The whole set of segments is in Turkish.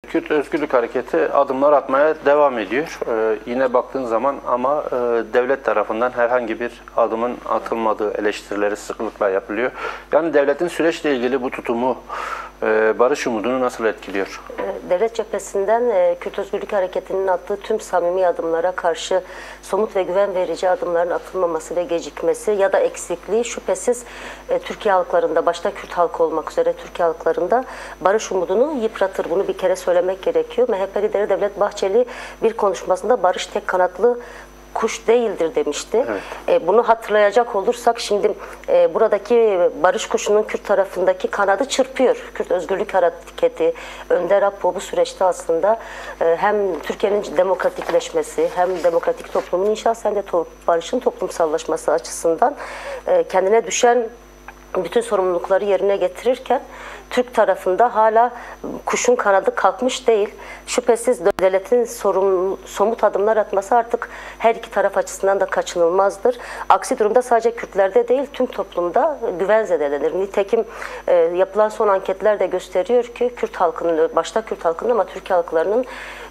Kürt Özgürlük Hareketi adımlar atmaya devam ediyor. Yine baktığın zaman ama devlet tarafından herhangi bir adımın atılmadığı eleştirileri sıklıkla yapılıyor. Yani devletin süreçle ilgili bu tutumu barış umudunu nasıl etkiliyor? Devlet cephesinden Kürt Özgürlük Hareketi'nin attığı tüm samimi adımlara karşı somut ve güven verici adımların atılmaması ve gecikmesi ya da eksikliği şüphesiz Türkiye halklarında, başta Kürt halkı olmak üzere Türkiye halklarında barış umudunu yıpratır. Bunu bir kere söylemek gerekiyor. MHP lideri Devlet Bahçeli bir konuşmasında barış tek kanatlı kuş değildir demişti. Evet. Bunu hatırlayacak olursak şimdi buradaki barış kuşunun Kürt tarafındaki kanadı çırpıyor. Kürt Özgürlük Hareketi, Önder Apo bu süreçte aslında hem Türkiye'nin demokratikleşmesi hem demokratik toplumun inşası hem de barışın toplumsallaşması açısından kendine düşen bütün sorumlulukları yerine getirirken Türk tarafında hala kuşun kanadı kalkmış değil. Şüphesiz devletin somut adımlar atması artık her iki taraf açısından da kaçınılmazdır. Aksi durumda sadece Kürtlerde değil tüm toplumda güven zedelenir. Nitekim yapılan son anketler de gösteriyor ki Kürt halkının, başta Kürt halkının ama Türk halklarının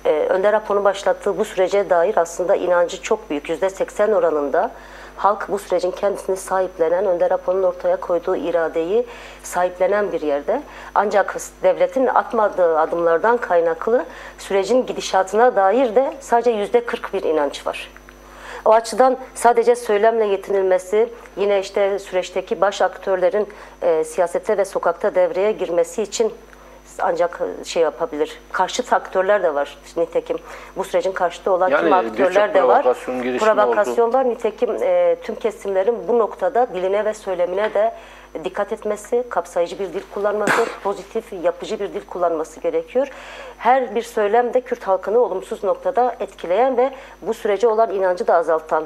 Önder Apo'nun başlattığı bu sürece dair aslında inancı çok büyük. %80 oranında halk bu sürecin kendisini sahiplenen, Önder Apo'nun ortaya koyduğu iradeyi sahiplenen bir yerde. Ancak devletin atmadığı adımlardan kaynaklı sürecin gidişatına dair de sadece %40 bir inanç var. O açıdan sadece söylemle yetinilmesi, yine işte süreçteki baş aktörlerin siyasete ve sokakta devreye girmesi için ancak şey yapabilir. Karşıt aktörler de var. Nitekim bu sürecin karşıtı olan tüm aktörler de var. Provokasyon var. Nitekim tüm kesimlerin bu noktada diline ve söylemine de dikkat etmesi, kapsayıcı bir dil kullanması, pozitif, yapıcı bir dil kullanması gerekiyor. Her bir söylem de Kürt halkını olumsuz noktada etkileyen ve bu sürece olan inancı da azaltan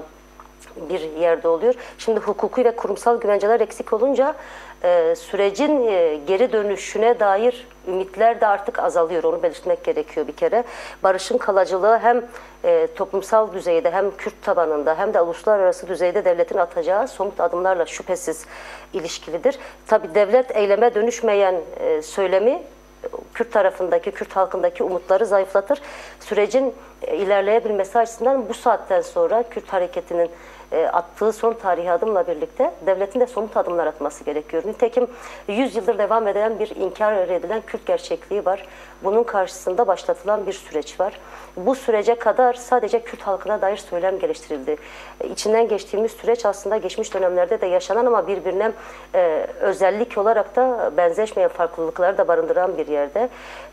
bir yerde oluyor. Şimdi hukuki ve kurumsal güvenceler eksik olunca sürecin geri dönüşüne dair ümitler de artık azalıyor. Onu belirtmek gerekiyor bir kere. Barışın kalıcılığı hem toplumsal düzeyde hem Kürt tabanında hem de uluslararası düzeyde devletin atacağı somut adımlarla şüphesiz ilişkilidir. Tabii devlet eyleme dönüşmeyen söylemi Kürt tarafındaki, Kürt halkındaki umutları zayıflatır. Sürecin ilerleyebilmesi açısından bu saatten sonra Kürt hareketinin attığı son tarihi adımla birlikte devletin de somut adımlar atması gerekiyor. Nitekim 100 yıldır devam eden bir inkar edilen Kürt gerçekliği var. Bunun karşısında başlatılan bir süreç var. Bu sürece kadar sadece Kürt halkına dair söylem geliştirildi. İçinden geçtiğimiz süreç aslında geçmiş dönemlerde de yaşanan ama birbirine özellik olarak da benzeşmeyen farklılıkları da barındıran bir yerde.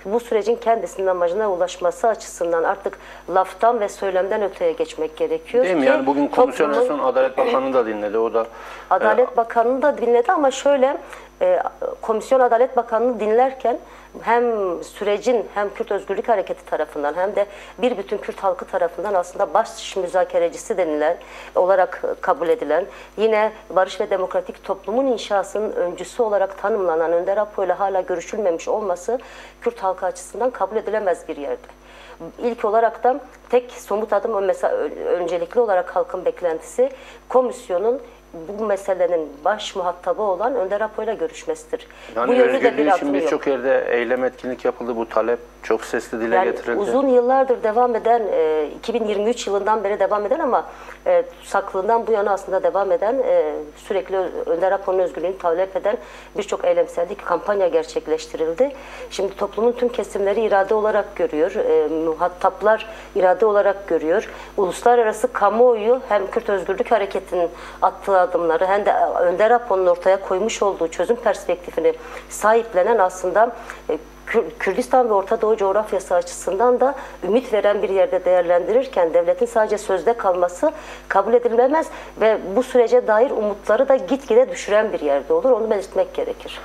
Bu sürecin kendisinin amacına ulaşması açısından artık laftan ve söylemden öteye geçmek gerekiyor. Değil mi? Yani bugün komisyon en son Adalet Bakanı da dinledi. O da Adalet Bakanı da dinledi ama şöyle Komisyon Adalet Bakanı'nı dinlerken hem sürecin hem Kürt Özgürlük Hareketi tarafından hem de bir bütün Kürt halkı tarafından aslında baş müzakerecisi denilen olarak kabul edilen, yine barış ve demokratik toplumun inşasının öncüsü olarak tanımlanan Önder Apo ile hala görüşülmemiş olması Kürt halkı açısından kabul edilemez bir yerde. İlk olarak da tek somut adım mesela öncelikli olarak halkın beklentisi komisyonun bu meselenin baş muhatabı olan Önder Apo ile görüşmesidir. Yani bu yönde de bir için birçok yerde eylem etkinlik yapıldı. Bu talep çok sesli dile getirildi. Uzun yıllardır devam eden, 2023 yılından beri devam eden ama saklığından bu yana aslında devam eden, sürekli Önder Apo'nun özgürlüğünü talep eden birçok eylemsellik kampanya gerçekleştirildi. Şimdi toplumun tüm kesimleri irade olarak görüyor, muhataplar irade olarak görüyor. Uluslararası kamuoyu hem Kürt Özgürlük Hareketi'nin attığı adımları hem de Önder Apo'nun ortaya koymuş olduğu çözüm perspektifini sahiplenen aslında Kürdistan ve Orta Doğu coğrafyası açısından da ümit veren bir yerde değerlendirirken devletin sadece sözde kalması kabul edilemez ve bu sürece dair umutları da gitgide düşüren bir yerde olur. Onu belirtmek gerekir.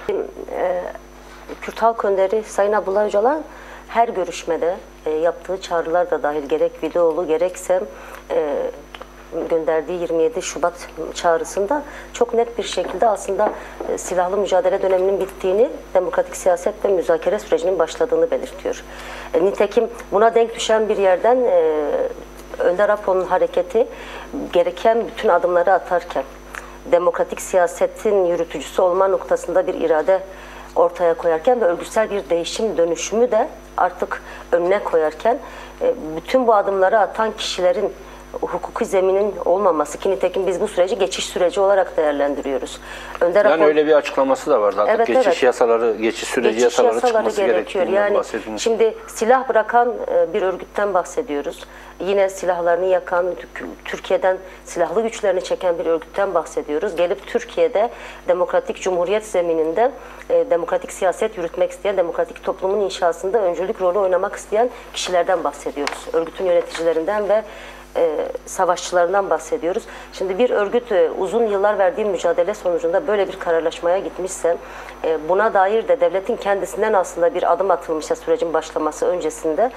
Kürt Halk Önderi Sayın Abdullah Öcalan her görüşmede yaptığı çağrılar da dahil gerek videolu gerekse gönderdiği 27 Şubat çağrısında çok net bir şekilde aslında silahlı mücadele döneminin bittiğini, demokratik siyaset ve müzakere sürecinin başladığını belirtiyor. Nitekim buna denk düşen bir yerden Önder Apo'nun hareketi gereken bütün adımları atarken demokratik siyasetin yürütücüsü olma noktasında bir irade ortaya koyarken ve örgütsel bir değişim dönüşümü de artık önüne koyarken bütün bu adımları atan kişilerin hukuki zeminin olmaması ki nitekim biz bu süreci geçiş süreci olarak değerlendiriyoruz. Yani öyle bir açıklaması da var zaten. Evet, geçiş evet. yasaları, geçiş süreci yasaları çıkması gerekiyor. Yani bahsedilmiş. şimdi silah bırakan bir örgütten bahsediyoruz. Yine silahlarını yakan, Türkiye'den silahlı güçlerini çeken bir örgütten bahsediyoruz. Gelip Türkiye'de demokratik cumhuriyet zemininde demokratik siyaset yürütmek isteyen, demokratik toplumun inşasında öncülük rolü oynamak isteyen kişilerden bahsediyoruz. Örgütün yöneticilerinden ve savaşçılarından bahsediyoruz. Şimdi bir örgüt uzun yıllar verdiği mücadele sonucunda böyle bir kararlaşmaya gitmişse buna dair de devletin kendisinden aslında bir adım atılmışsa sürecin başlaması öncesinde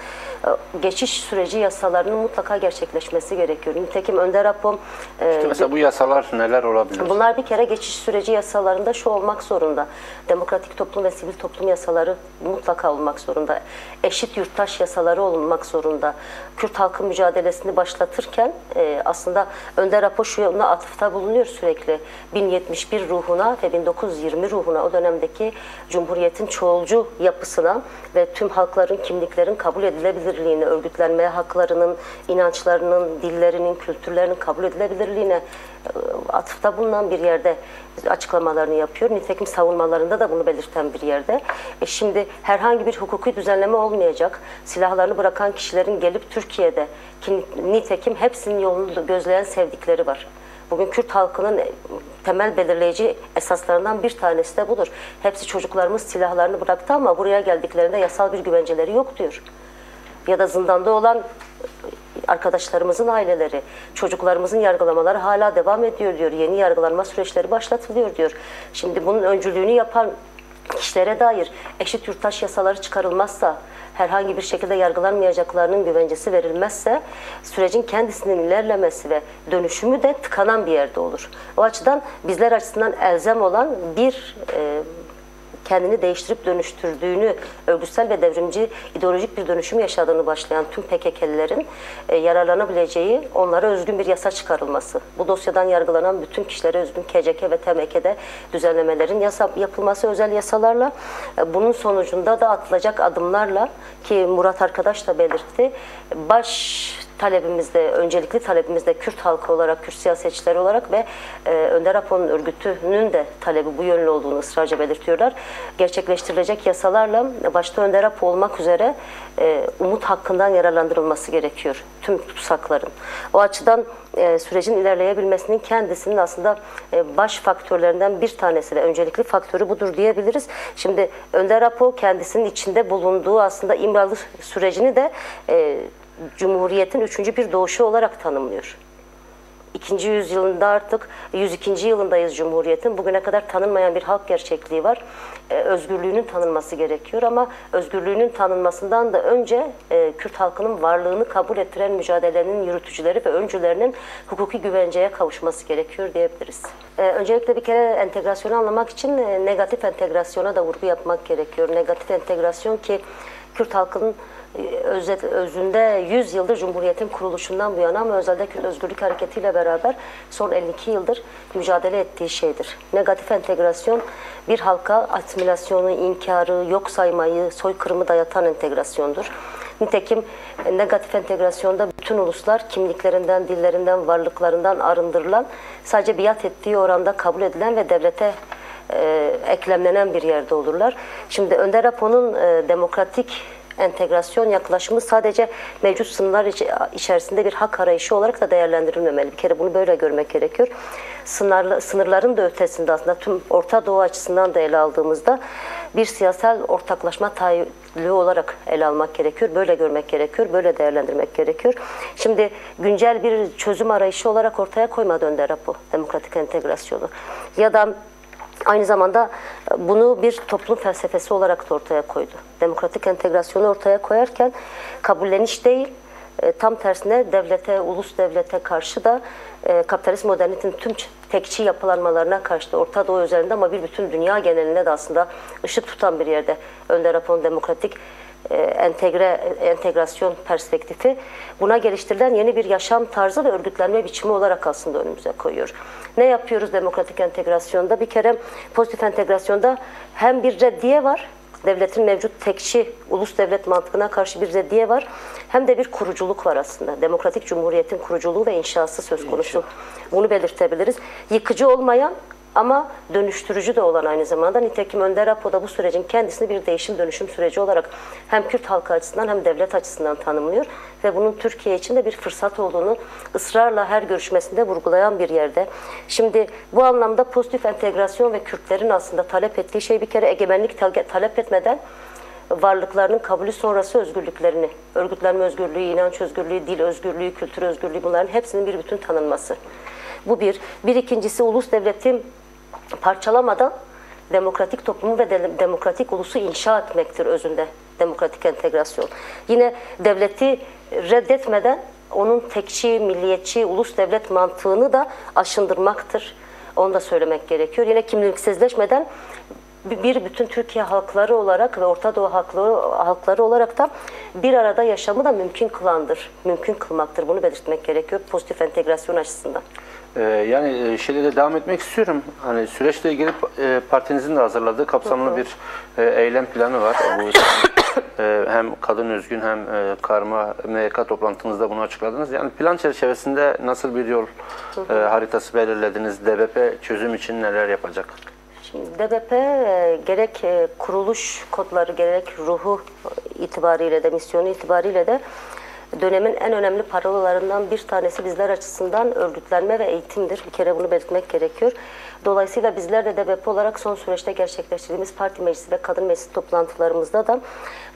geçiş süreci yasalarının mutlaka gerçekleşmesi gerekiyor. Nitekim Önder Apo İşte mesela bu yasalar neler olabilir? bunlar bir kere geçiş süreci yasalarında şu olmak zorunda. Demokratik toplum ve sivil toplum yasaları mutlaka olmak zorunda. Eşit yurttaş yasaları olmak zorunda. Kürt halkı mücadelesini başlatırken aslında Önder Apo şuna atıfta bulunuyor sürekli. 1071 ruhuna ve 1920 ruhuna, o dönemdeki Cumhuriyet'in çoğulcu yapısına ve tüm halkların, kimliklerin kabul edilebilirliğine, örgütlenmeye haklarının, inançlarının, dillerinin, kültürlerinin kabul edilebilirliğine atıfta bulunan bir yerde açıklamalarını yapıyor. Nitekim savunmalarında da bunu belirten bir yerde. Şimdi herhangi bir hukuki düzenleme olmayacak. Silahlarını bırakan kişilerin gelip Türkiye'de, nitekim hepsinin yolunu gözleyen sevdikleri var. Bugün Kürt halkının temel belirleyici esaslarından bir tanesi de budur. Hepsi çocuklarımız silahlarını bıraktı ama buraya geldiklerinde yasal bir güvenceleri yok diyor. Ya da zindanda olan arkadaşlarımızın aileleri, çocuklarımızın yargılamaları hala devam ediyor diyor. Yeni yargılanma süreçleri başlatılıyor diyor. Şimdi bunun öncülüğünü yapan kişilere dair eşit yurttaş yasaları çıkarılmazsa, herhangi bir şekilde yargılanmayacaklarının güvencesi verilmezse sürecin kendisinin ilerlemesi ve dönüşümü de tıkanan bir yerde olur. O açıdan bizler açısından elzem olan bir kendini değiştirip dönüştürdüğünü, örgütsel ve devrimci ideolojik bir dönüşüm yaşadığını başlayan tüm PKK'lilerin yararlanabileceği, onlara özgün bir yasa çıkarılması. Bu dosyadan yargılanan bütün kişilere özgün KCK ve TMK'de düzenlemelerin yapılması özel yasalarla, bunun sonucunda da atılacak adımlarla ki Murat arkadaş da belirtti, talebimizde, öncelikli talebimizde Kürt halkı olarak, Kürt siyasetçileri olarak ve Önder Apo'nun örgütünün de talebi bu yönlü olduğunu ısrarca belirtiyorlar. Gerçekleştirilecek yasalarla başta Önder Apo olmak üzere umut hakkından yararlandırılması gerekiyor tüm tutsakların. O açıdan sürecin ilerleyebilmesinin kendisinin aslında baş faktörlerinden bir tanesi ve öncelikli faktörü budur diyebiliriz. Şimdi Önder Apo kendisinin içinde bulunduğu aslında İmralı sürecini de Cumhuriyet'in 3. bir doğuşu olarak tanımlıyor. 2. yüzyılında artık 102. yılındayız Cumhuriyet'in. Bugüne kadar tanınmayan bir halk gerçekliği var. Özgürlüğünün tanınması gerekiyor ama özgürlüğünün tanınmasından da önce Kürt halkının varlığını kabul ettiren mücadelenin yürütücüleri ve öncülerinin hukuki güvenceye kavuşması gerekiyor diyebiliriz. Öncelikle bir kere entegrasyonu anlamak için negatif entegrasyona da vurgu yapmak gerekiyor. Negatif entegrasyon ki Kürt halkının özünde 100 yıldır Cumhuriyet'in kuruluşundan bu yana ama özellikle Kürt Özgürlük Hareketi ile beraber son 52 yıldır mücadele ettiği şeydir. Negatif entegrasyon bir halka asimilasyonu, inkarı, yok saymayı, soykırımı dayatan entegrasyondur. Nitekim negatif entegrasyonda bütün uluslar kimliklerinden, dillerinden, varlıklarından arındırılan, sadece biat ettiği oranda kabul edilen ve devlete eklemlenen bir yerde olurlar. Şimdi Önder Apo'nun demokratik entegrasyon yaklaşımı sadece mevcut sınırlar içerisinde bir hak arayışı olarak da değerlendirilmemeli. Bir kere bunu böyle görmek gerekiyor. Sınırların da ötesinde aslında tüm Orta Doğu açısından da ele aldığımızda bir siyasal ortaklaşma tahayyülü olarak ele almak gerekiyor. Böyle görmek gerekiyor, böyle değerlendirmek gerekiyor. Şimdi güncel bir çözüm arayışı olarak ortaya koymadı Önder Apo demokratik entegrasyonu. Ya da aynı zamanda bunu bir toplum felsefesi olarak da ortaya koydu. Demokratik entegrasyonu ortaya koyarken kabulleniş değil, tam tersine devlete, ulus devlete karşı da kapitalist modernitenin tüm tekçi yapılanmalarına karşı da Orta Doğu üzerinde ama bir bütün dünya genelinde de aslında ışık tutan bir yerde Önder Apo'nun demokratik entegrasyon perspektifi buna geliştirilen yeni bir yaşam tarzı ve örgütlenme biçimi olarak aslında önümüze koyuyor. Ne yapıyoruz demokratik entegrasyonda? Bir kere pozitif entegrasyonda hem bir reddiye var, devletin mevcut tekçi ulus devlet mantığına karşı bir reddiye var, hem de bir kuruculuk var aslında. Demokratik Cumhuriyet'in kuruculuğu ve inşası söz konusu. Bunu belirtebiliriz. Yıkıcı olmayan ama dönüştürücü de olan aynı zamanda. Nitekim Önder Apo da bu sürecin kendisini bir değişim dönüşüm süreci olarak hem Kürt halkı açısından hem devlet açısından tanımlıyor. Ve bunun Türkiye için de bir fırsat olduğunu ısrarla her görüşmesinde vurgulayan bir yerde. Şimdi bu anlamda pozitif entegrasyon ve Kürtlerin aslında talep ettiği şey bir kere egemenlik talep etmeden varlıklarının kabulü sonrası özgürlüklerini, örgütlenme özgürlüğü, inanç özgürlüğü, dil özgürlüğü, kültür özgürlüğü, bunların hepsinin bir bütün tanınması. Bu bir. Bir ikincisi ulus devleti parçalamadan demokratik toplumu ve demokratik ulusu inşa etmektir özünde demokratik entegrasyon. Yine devleti reddetmeden onun tekçi, milliyetçi, ulus devlet mantığını da aşındırmaktır. Onu da söylemek gerekiyor. Yine kimliksizleşmeden bir bütün Türkiye halkları olarak ve Orta Doğu halkları olarak da bir arada yaşamı da mümkün kılandır. Mümkün kılmaktır. Bunu belirtmek gerekiyor pozitif entegrasyon açısından. Yani şeyle de devam etmek istiyorum. Hani süreçle ilgili partinizin de hazırladığı kapsamlı bir eylem planı var. Bu hem kadın özgün hem karma MYK toplantınızda bunu açıkladınız. Yani plan çerçevesinde nasıl bir yol haritası belirlediniz? DBP çözüm için neler yapacak? Şimdi DBP gerek kuruluş kodları gerek ruhu itibariyle de misyonu itibariyle de dönemin en önemli parolalarından bir tanesi bizler açısından örgütlenme ve eğitimdir. Bir kere bunu belirtmek gerekiyor. Dolayısıyla bizler de DBP olarak son süreçte gerçekleştirdiğimiz parti meclisi ve kadın meclisi toplantılarımızda da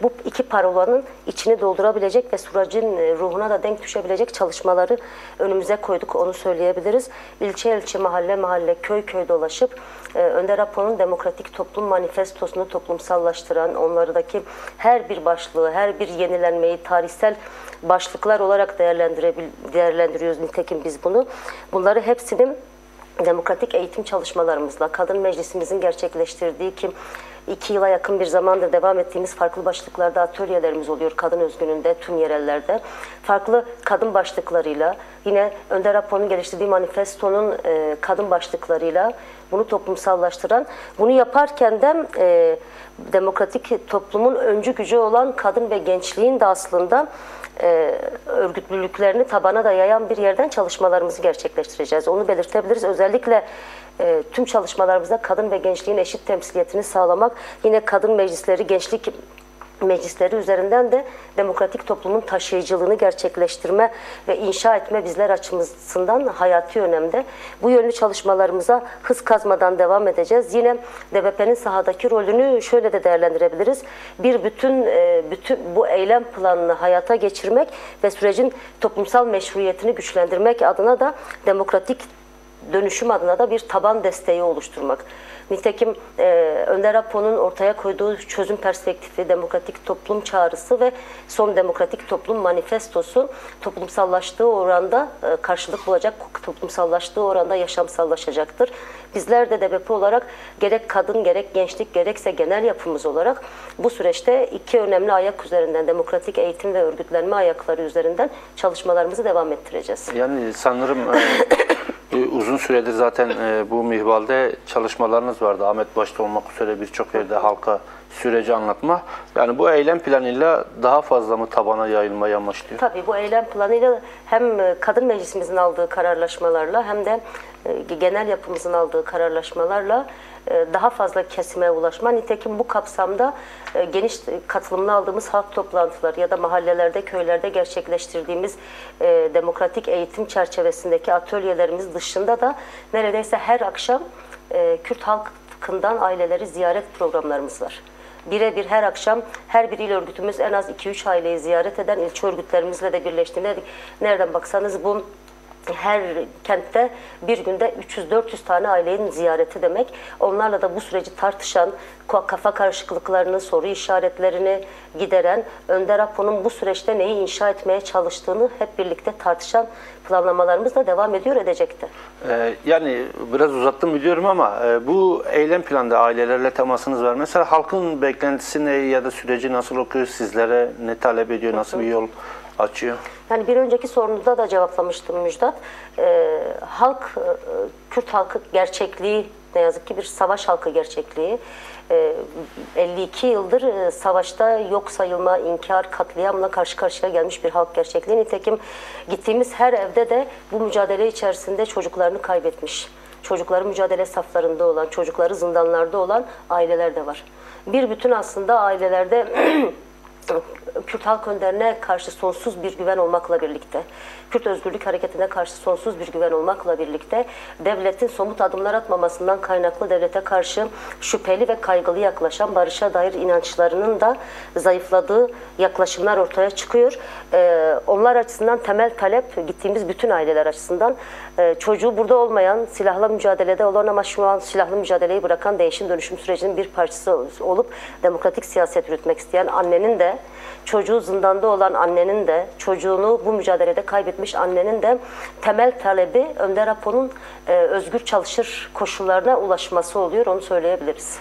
bu iki parolanın içini doldurabilecek ve sürecin ruhuna da denk düşebilecek çalışmaları önümüze koyduk. Onu söyleyebiliriz. İlçe ilçe, mahalle mahalle, köy köy dolaşıp Önder Apo'nun demokratik toplum manifestosunu toplumsallaştıran, onlardaki her bir başlığı, her bir yenilenmeyi tarihsel başlıklar olarak değerlendiriyoruz. Nitekim biz bunu. Bunları hepsinin demokratik eğitim çalışmalarımızla, kadın meclisimizin gerçekleştirdiği ki 2 yıla yakın bir zamandır devam ettiğimiz farklı başlıklarda atölyelerimiz oluyor. Kadın özgününde, tüm yerellerde. Farklı kadın başlıklarıyla, yine Önder Apo'nun geliştirdiği manifestonun kadın başlıklarıyla bunu toplumsallaştıran, bunu yaparken de demokratik toplumun öncü gücü olan kadın ve gençliğin de aslında örgütlülüklerini tabana da yayan bir yerden çalışmalarımızı gerçekleştireceğiz. Onu belirtebiliriz. Özellikle tüm çalışmalarımızda kadın ve gençliğin eşit temsiliyetini sağlamak, yine kadın meclisleri, gençlik meclisleri üzerinden de demokratik toplumun taşıyıcılığını gerçekleştirme ve inşa etme bizler açımızdan hayati önemde. Bu yönlü çalışmalarımıza hız kazmadan devam edeceğiz. Yine DBP'nin sahadaki rolünü şöyle de değerlendirebiliriz. Bir bütün bu eylem planını hayata geçirmek ve sürecin toplumsal meşruiyetini güçlendirmek adına da demokratik dönüşüm adına da bir taban desteği oluşturmak. Nitekim Önder Apo'nun ortaya koyduğu çözüm perspektifi, demokratik toplum çağrısı ve son demokratik toplum manifestosu toplumsallaştığı oranda karşılık bulacak, toplumsallaştığı oranda yaşamsallaşacaktır. Bizler de DBP olarak gerek kadın, gerek gençlik, gerekse genel yapımız olarak bu süreçte iki önemli ayak üzerinden, demokratik eğitim ve örgütlenme ayakları üzerinden çalışmalarımızı devam ettireceğiz. Yani sanırım uzun süredir zaten bu minvalde çalışmalarınız vardı. Ahmet başta olmak üzere birçok yerde halka süreci anlatma. Yani bu eylem planıyla daha fazla mı tabana yayılmayı amaçlıyor? Tabii bu eylem planıyla hem kadın meclisimizin aldığı kararlaşmalarla hem de genel yapımızın aldığı kararlaşmalarla daha fazla kesime ulaşma. Nitekim bu kapsamda geniş katılımlı aldığımız halk toplantıları ya da mahallelerde, köylerde gerçekleştirdiğimiz demokratik eğitim çerçevesindeki atölyelerimiz dışında da neredeyse her akşam Kürt halkından aileleri ziyaret programlarımız var. Birebir her akşam her bir il örgütümüz en az 2-3 aileyi ziyaret eden ilçe örgütlerimizle de birleştiğinde nereden baksanız bu her kentte bir günde 300-400 tane ailenin ziyareti demek. Onlarla da bu süreci tartışan, kafa karışıklıklarını, soru işaretlerini gideren, Önder Apo'nun bu süreçte neyi inşa etmeye çalıştığını hep birlikte tartışan planlamalarımız da devam ediyor, edecekti. Yani biraz uzattım biliyorum ama bu eylem planında ailelerle temasınız var. Mesela halkın beklentisi ne ya da süreci nasıl okuyor, sizlere ne talep ediyor, nasıl bir yol açıyor? Yani bir önceki sorunuzda da cevaplamıştım Müjdat. Kürt halkı gerçekliği, ne yazık ki bir savaş halkı gerçekliği. 52 yıldır savaşta yok sayılma, inkar, katliamla karşı karşıya gelmiş bir halk gerçekliği. Nitekim gittiğimiz her evde de bu mücadele içerisinde çocuklarını kaybetmiş, çocukları mücadele saflarında olan, çocukları zindanlarda olan aileler de var. Bir bütün aslında ailelerde Kürt Halk Önderine karşı sonsuz bir güven olmakla birlikte, Kürt Özgürlük Hareketi'ne karşı sonsuz bir güven olmakla birlikte, devletin somut adımlar atmamasından kaynaklı devlete karşı şüpheli ve kaygılı yaklaşan, barışa dair inançlarının da zayıfladığı yaklaşımlar ortaya çıkıyor. Onlar açısından temel talep, gittiğimiz bütün aileler açısından, çocuğu burada olmayan, silahla mücadelede olan ama şu an silahlı mücadeleyi bırakan değişim dönüşüm sürecinin bir parçası olup demokratik siyaset yürütmek isteyen annenin de, çocuğu zindanda olan annenin de, çocuğunu bu mücadelede kaybetmiş annenin de temel talebi Önder Apo'nun özgür çalışır koşullarına ulaşması oluyor, onu söyleyebiliriz.